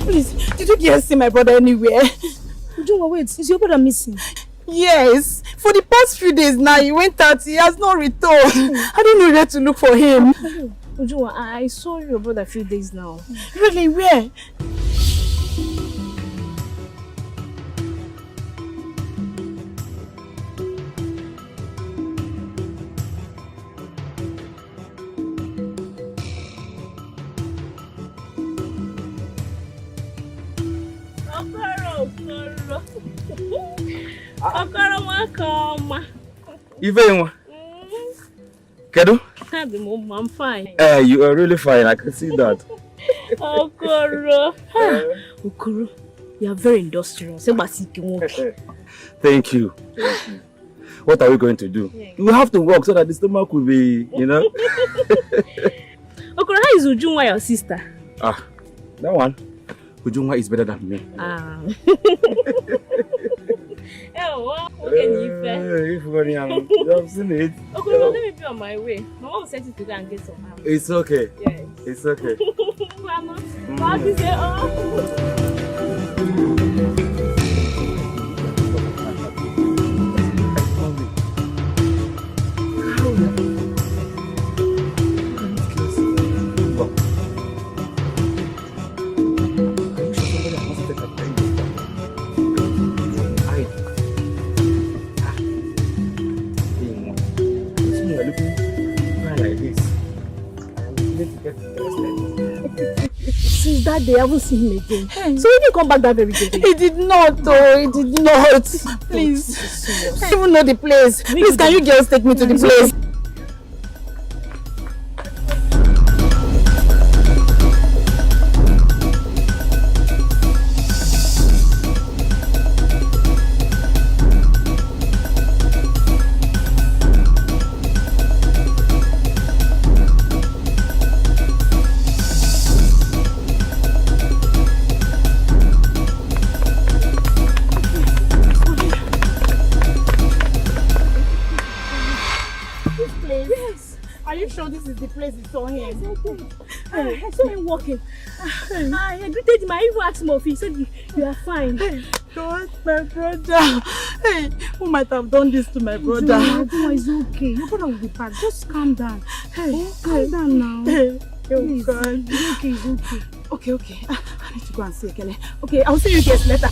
Please, did you get to see my brother anywhere? Ujunwa, wait, is your brother missing? Yes, for the past few days now, he went out, he has not returned. I don't know where to look for him. Ujunwa, I saw your brother a few days now. Really, where? Kedu? I'm fine. You are really fine. I can see that. Okoro. Okoro, you are very industrious. Thank you. What are we going to do? We have to work so that the stomach will be, you know. Okoro, how is Ujunwa your sister? Ah, that one. Ujunwa is better than me. If you have seen it. Okay, let me be on my way. My mom sent you to go and get some ham. It's okay. Yes. It's okay. Grandma, what is it? Since that day, I haven't seen him again. So he didn't come back that very day. He did not, though. He did not. Please. I don't even know the place. Please, can you girls take me to the place? This is the place we saw him. I saw him walking. I greeted him. I even asked him if he said you are fine. God, my brother. Hey, who might have done this to my brother? It's okay. Your brother will be fine. Just calm down. Hey, calm down now. Hey, please. God. It's okay. Okay. I need to go and see Ekele. Okay, I'll see you guys later.